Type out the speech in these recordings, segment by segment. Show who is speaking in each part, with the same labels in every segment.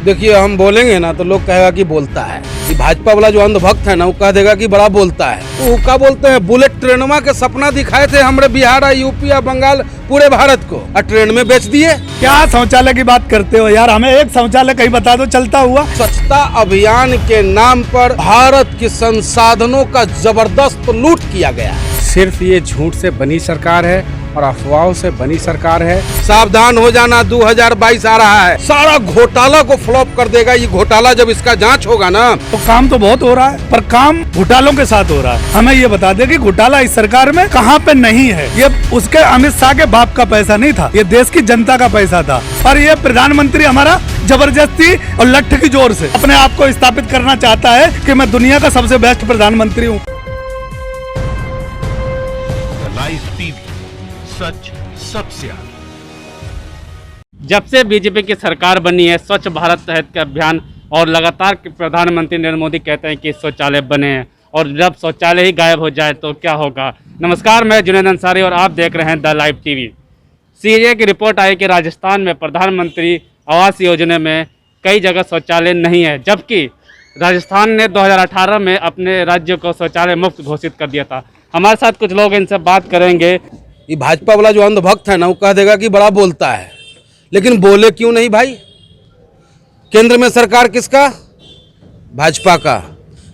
Speaker 1: देखिए हम बोलेंगे ना तो लोग कहेगा कि बोलता है। ये भाजपा वाला जो अंधभक्त है ना वो कह देगा कि बड़ा बोलता है। वो क्या बोलते हैं, बुलेट ट्रेनवा के सपना दिखाए थे हमारे बिहार, यूपी, बंगाल, पूरे भारत को, और ट्रेन में बेच दिए।
Speaker 2: क्या शौचालय की बात करते हो यार, हमें एक शौचालय कहीं बता दो चलता हुआ।
Speaker 1: स्वच्छता अभियान के नाम पर भारत के संसाधनों का जबरदस्त लूट किया गया।
Speaker 3: सिर्फ ये झूठ से बनी सरकार है और अफवाहों से बनी सरकार है।
Speaker 1: सावधान हो जाना, 2022 आ रहा है, सारा घोटाला को फ्लॉप कर देगा। ये घोटाला जब इसका जांच होगा ना,
Speaker 2: तो काम तो बहुत हो रहा है, पर काम घोटालों के साथ हो रहा है। हमें ये बता दे कि घोटाला इस सरकार में कहाँ पे नहीं है। ये उसके अमित शाह के बाप का पैसा नहीं था, ये देश की जनता का पैसा था। और ये प्रधानमंत्री हमारा जबरदस्ती और लठ की जोर से अपने आप को स्थापित करना चाहता है कि मैं दुनिया का सबसे बेस्ट प्रधानमंत्री हूँ।
Speaker 4: लाइव टीवी, सच सबसे आगे।
Speaker 5: जब से बीजेपी की सरकार बनी है, स्वच्छ भारत तहत के अभियान और लगातार प्रधानमंत्री नरेंद्र मोदी कहते हैं कि शौचालय बने हैं, और जब शौचालय ही गायब हो जाए तो क्या होगा। नमस्कार, मैं जुनैद अंसारी और आप देख रहे हैं द लाइव टीवी। सीए की रिपोर्ट आई कि राजस्थान में प्रधानमंत्री आवास योजना में कई जगह शौचालय नहीं है, जबकि राजस्थान ने 2018 में अपने राज्य को शौचालय मुक्त घोषित कर दिया था। हमारे साथ कुछ लोग इनसे बात करेंगे।
Speaker 1: ये भाजपा वाला जो अंधभक्त है ना वो कह देगा कि बड़ा बोलता है, लेकिन बोले क्यों नहीं भाई। केंद्र में सरकार किसका? भाजपा का।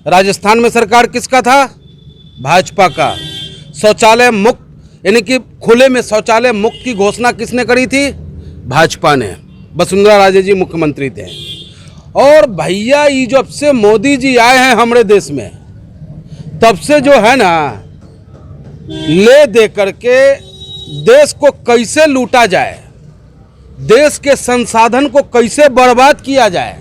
Speaker 1: राजस्थान में सरकार किसका था? भाजपा का। शौचालय मुक्त यानी कि खुले में शौचालय मुक्त की घोषणा किसने करी थी? भाजपा ने। वसुंधरा राजे जी मुख्यमंत्री थे। और भैया ये जब से मोदी जी आए हैं हमारे देश में, तब से जो है ना ले दे करके देश को कैसे लूटा जाए, देश के संसाधन को कैसे बर्बाद किया जाए,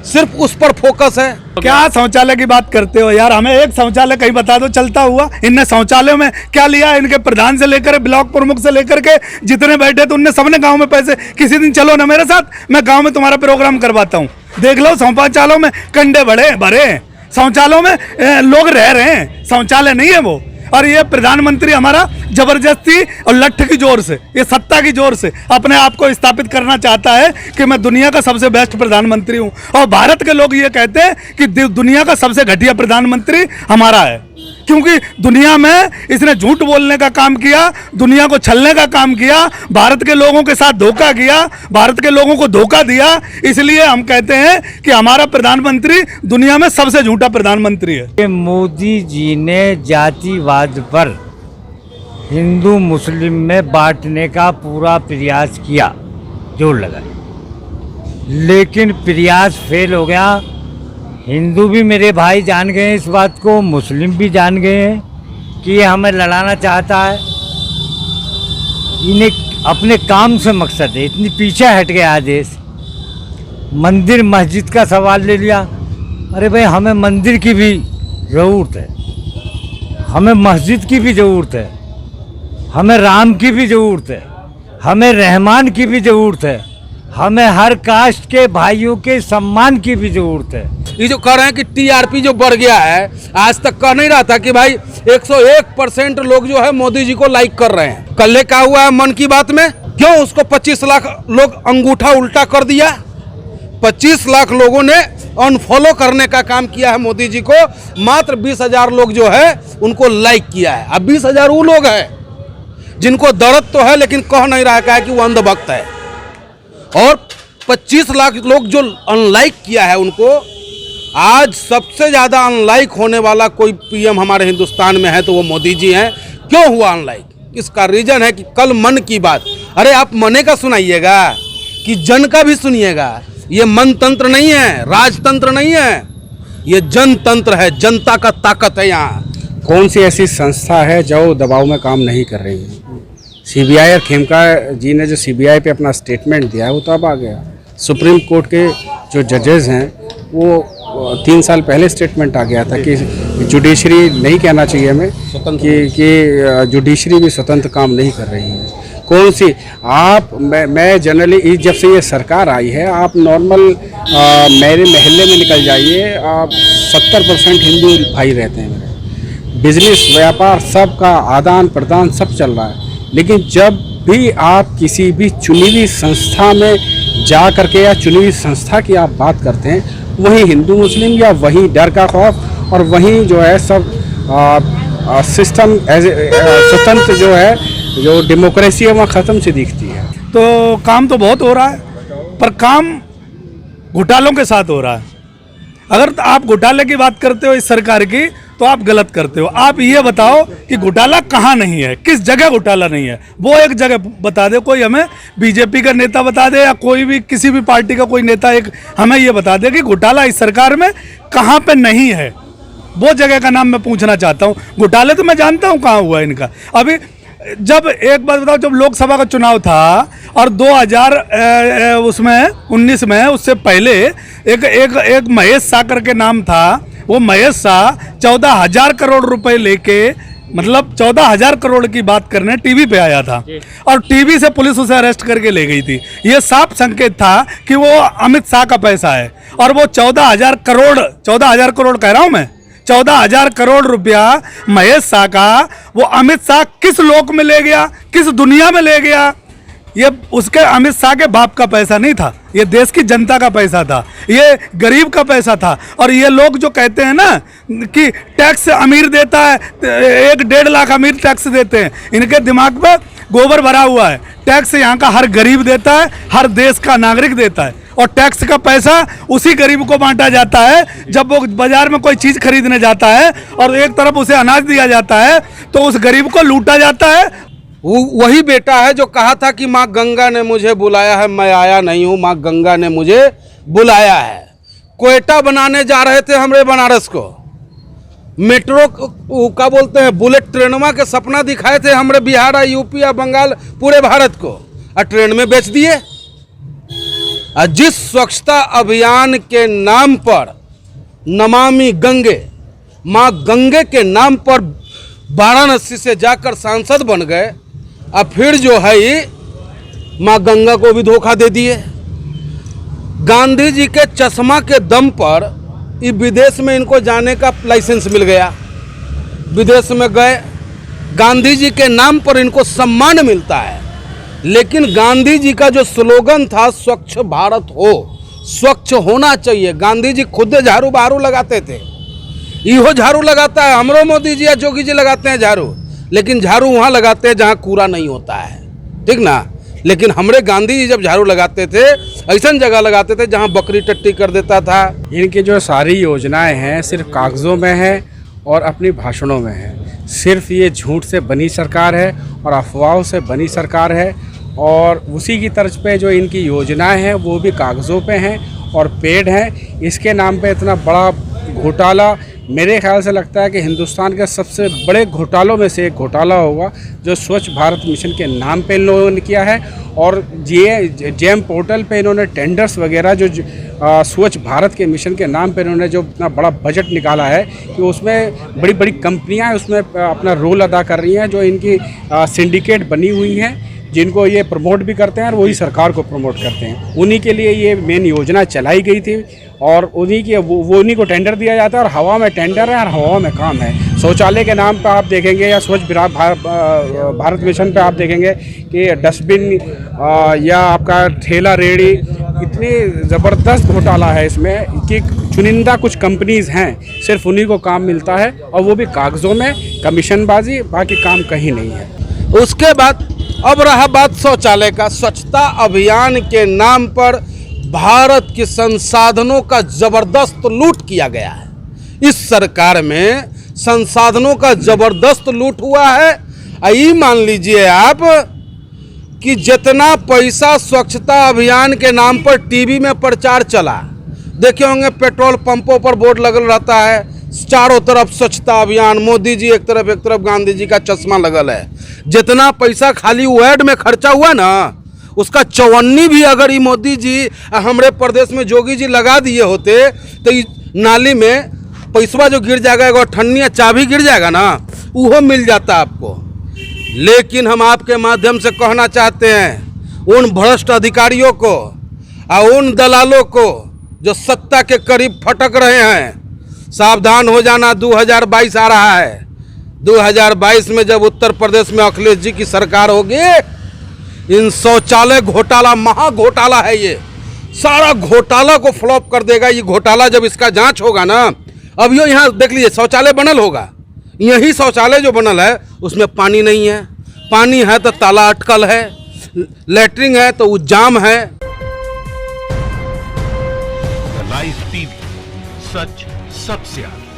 Speaker 1: सिर्फ उस पर फोकस है।
Speaker 2: क्या शौचालय की बात करते हो यार, हमें एक शौचालय कहीं बता दो चलता हुआ। इनने शौचालयों में क्या लिया? इनके प्रधान से लेकर ब्लॉक प्रमुख से लेकर के जितने बैठे थे उनने सबने गांव में पैसे। किसी दिन चलो ना मेरे साथ, मैं गांव में तुम्हारा प्रोग्राम करवाता हूँ। देख लो शौचालयों में कंडे भरे शौचालयों में लोग रह रहे हैं, शौचालय नहीं है वो। और ये प्रधानमंत्री हमारा जबरदस्ती और लठ की जोर से, ये सत्ता की जोर से अपने आप को स्थापित करना चाहता है कि मैं दुनिया का सबसे बेस्ट प्रधानमंत्री हूँ। और भारत के लोग ये कहते हैं कि दुनिया का सबसे घटिया प्रधानमंत्री हमारा है, क्योंकि दुनिया में इसने झूठ बोलने का काम किया, दुनिया को छलने का काम किया, भारत के लोगों के साथ धोखा किया, भारत के लोगों को धोखा दिया। इसलिए हम कहते हैं कि हमारा प्रधानमंत्री दुनिया में सबसे झूठा प्रधानमंत्री है।
Speaker 6: मोदी जी ने जातिवाद पर हिंदू मुस्लिम में बांटने का पूरा प्रयास किया, जोर लगाया, लेकिन प्रयास फेल हो गया। हिंदू भी मेरे भाई जान गए इस बात को, मुस्लिम भी जान गए हैं कि ये हमें लड़ाना चाहता है। इन्हें अपने काम से मकसद है, इतनी पीछे हट गया देश। मंदिर मस्जिद का सवाल ले लिया। अरे भाई, हमें मंदिर की भी ज़रूरत है, हमें मस्जिद की भी ज़रूरत है, हमें राम की भी ज़रूरत है, हमें रहमान की भी ज़रूरत है, हमें हर कास्ट के भाइयों के सम्मान की भी ज़रूरत है।
Speaker 1: ये जो कह रहे हैं कि टीआरपी जो बढ़ गया है, आज तक कह नहीं रहा था कि भाई 101% लोग जो है मोदी जी को लाइक कर रहे हैं। कल क्या हुआ है मन की बात में, क्यों उसको 25 लाख लोग अंगूठा उल्टा कर दिया। 25 लाख लोगों ने अनफॉलो करने का काम किया है मोदी जी को, मात्र 20,000 लोग जो है उनको लाइक किया है। अब 20,000 वो लोग हैं जिनको दर्द तो है लेकिन कह नहीं रहा है कि वो अंधभक्त है, और 25 लाख लोग जो अनलाइक किया है उनको। आज सबसे ज़्यादा अनलाइक होने वाला कोई पीएम हमारे हिंदुस्तान में है तो वो मोदी जी हैं। क्यों हुआ अनलाइक? इसका रीज़न है कि कल मन की बात, अरे आप मने का सुनाइएगा कि जन का भी सुनिएगा। ये मन तंत्र नहीं है, राजतंत्र नहीं है, ये जनतंत्र है, जनता का ताकत है। यहाँ
Speaker 3: कौन सी ऐसी संस्था है जो दबाव में काम नहीं कर रही है? सीबीआई और खेमका जी ने जो सीबीआई पे अपना स्टेटमेंट दिया है वो तो अब आ गया। सुप्रीम कोर्ट के जो जजेस हैं वो 3 साल पहले स्टेटमेंट आ गया था कि जुडिशरी नहीं कहना चाहिए हमें कि जुडिशरी भी स्वतंत्र काम नहीं कर रही है। कौन सी आप मैं जनरली जब से ये सरकार आई है, आप नॉर्मल मेरे मोहल्ले में निकल जाइए, आप 70% हिंदू भाई रहते हैं मेरे। बिजनेस व्यापार सब का आदान प्रदान सब चल रहा है, लेकिन जब भी आप किसी भी चुनी हुई संस्था में जा करके या चुनी हुई संस्था की आप बात करते हैं, वहीं हिंदू मुस्लिम या वहीं डर का खौफ और वहीं जो है सब सिस्टम एज स्वतंत्र जो है, जो डेमोक्रेसी है वहाँ ख़त्म सी दिखती है।
Speaker 2: तो काम तो बहुत हो रहा है, पर काम घोटालों के साथ हो रहा है। अगर आप घोटाले की बात करते हो इस सरकार की, तो आप गलत करते हो। आप ये बताओ कि घोटाला कहाँ नहीं है, किस जगह घोटाला नहीं है, वो एक जगह बता दे। कोई हमें बीजेपी का नेता बता दे या कोई भी किसी भी पार्टी का कोई नेता एक हमें ये बता दे कि घोटाला इस सरकार में कहाँ पे नहीं है। वो जगह का नाम मैं पूछना चाहता हूँ। घोटाले तो मैं जानता हूँ कहाँ हुआ इनका। अभी जब एक बात बताओ, जब लोकसभा का चुनाव था और 2019 में, उससे पहले एक महेश शाह करके नाम था, वो महेश शाह 14,000 करोड़ रुपए लेके, मतलब 14,000 करोड़ की बात करने टीवी पे आया था और टीवी से पुलिस उसे अरेस्ट करके ले गई थी। ये साफ संकेत था कि वो अमित शाह का पैसा है। और वो 14,000 करोड़ कह रहा हूं मैं, 14,000 करोड़ रुपया महेश शाह का, वो अमित शाह किस लोक में ले गया, किस दुनिया में ले गया? ये उसके अमित शाह के बाप का पैसा नहीं था, ये देश की जनता का पैसा था, ये गरीब का पैसा था। और ये लोग जो कहते हैं ना कि टैक्स अमीर देता है, 1-1.5 लाख अमीर टैक्स देते हैं, इनके दिमाग में गोबर भरा हुआ है। टैक्स यहाँ का हर गरीब देता है, हर देश का नागरिक देता है। और टैक्स का पैसा उसी गरीब को बांटा जाता है जब वो बाजार में कोई चीज़ खरीदने जाता है और एक तरफ उसे अनाज दिया जाता है तो उस गरीब को लूटा जाता है।
Speaker 1: वही बेटा है जो कहा था कि माँ गंगा ने मुझे बुलाया है, मैं आया नहीं हूँ, माँ गंगा ने मुझे बुलाया है। कोयटा बनाने जा रहे थे हमरे बनारस को, मेट्रो का बोलते हैं बुलेट ट्रेनवा के सपना दिखाए थे हमरे बिहार या यूपी या बंगाल पूरे भारत को, और ट्रेन में बेच दिए। और जिस स्वच्छता अभियान के नाम पर नमामि गंगे, माँ गंगे के नाम पर वाराणसी से जाकर सांसद बन गए, अब फिर जो है ये माँ गंगा को भी धोखा दे दिए। गांधी जी के चश्मा के दम पर ये विदेश में इनको जाने का लाइसेंस मिल गया, विदेश में गए, गांधी जी के नाम पर इनको सम्मान मिलता है। लेकिन गांधी जी का जो स्लोगन था स्वच्छ भारत हो, स्वच्छ होना चाहिए, गांधी जी खुद झाड़ू बहारू लगाते थे, इहो झाड़ू लगाता है, हमरो मोदी जी या जोगी जी लगाते हैं झाड़ू, लेकिन झाड़ू वहाँ लगाते हैं जहाँ कूड़ा नहीं होता है, ठीक ना। लेकिन हमरे गांधी जी जब झाड़ू लगाते थे ऐसा जगह लगाते थे जहाँ बकरी टट्टी कर देता था।
Speaker 3: इनकी जो सारी योजनाएं हैं सिर्फ कागज़ों में है और अपनी भाषणों में है। सिर्फ ये झूठ से बनी सरकार है और अफवाहों से बनी सरकार है, और उसी की तर्ज पे जो इनकी योजनाएं हैं वो भी कागज़ों पे हैं और पेड हैं। इसके नाम पे इतना बड़ा घोटाला मेरे ख्याल से लगता है कि हिंदुस्तान के सबसे बड़े घोटालों में से एक घोटाला होगा जो स्वच्छ भारत मिशन के नाम पे इन लोगों ने किया है। और ये जेम पोर्टल पे इन्होंने टेंडर्स वगैरह जो स्वच्छ भारत के मिशन के नाम पे इन्होंने जो इतना बड़ा बजट निकाला है कि उसमें बड़ी बड़ी कंपनियां उसमें अपना रोल अदा कर रही हैं, जो इनकी सिंडिकेट बनी हुई हैं, जिनको ये प्रमोट भी करते हैं और वही सरकार को प्रमोट करते हैं। उन्हीं के लिए ये मेन योजना चलाई गई थी और उन्हीं की वो उन्हीं को टेंडर दिया जाता है और हवा में टेंडर है और हवा में काम है। शौचालय के नाम पे आप देखेंगे या स्वच्छ भारत मिशन पे आप देखेंगे कि डस्टबिन या आपका ठेला रेहड़ी, इतनी ज़बरदस्त घोटाला है इसमें कि चुनिंदा कुछ कंपनीज़ हैं सिर्फ उन्हीं को काम मिलता है और वो भी कागज़ों में, कमीशनबाजी, बाकी काम कहीं नहीं है।
Speaker 1: उसके बाद अब रहा बात शौचालय का। स्वच्छता अभियान के नाम पर भारत के संसाधनों का जबरदस्त लूट किया गया है। इस सरकार में संसाधनों का जबरदस्त लूट हुआ है। ये मान लीजिए आप कि जितना पैसा स्वच्छता अभियान के नाम पर टीवी में प्रचार चला, देखे होंगे पेट्रोल पंपों पर बोर्ड लगल रहता है, चारों तरफ स्वच्छता अभियान, मोदी जी एक तरफ गांधी जी का चश्मा लगल है। जितना पैसा खाली एड में खर्चा हुआ ना, उसका 54 भी अगर ये मोदी जी हमारे प्रदेश में जोगी जी लगा दिए होते तो नाली में पैसा जो गिर जाएगा, एगो ठन्नी चाबी गिर जाएगा ना, वो मिल जाता आपको। लेकिन हम आपके माध्यम से कहना चाहते हैं उन भ्रष्ट अधिकारियों को और उन दलालों को जो सत्ता के करीब फटक रहे हैं, सावधान हो जाना। 2022 आ रहा है। 2022 में जब उत्तर प्रदेश में अखिलेश जी की सरकार होगी, इन शौचालय घोटाला, महा घोटाला है ये, सारा घोटाला को फ्लॉप कर देगा। ये घोटाला जब इसका जांच होगा ना, अब यो यहाँ देख लीजिए शौचालय बनल होगा, यही शौचालय जो बनल है उसमें पानी नहीं है, पानी है तो ताला अटकल है, लैट्रिन है तो वो जाम है।
Speaker 4: लाइव टीवी, सच सबसे आगे।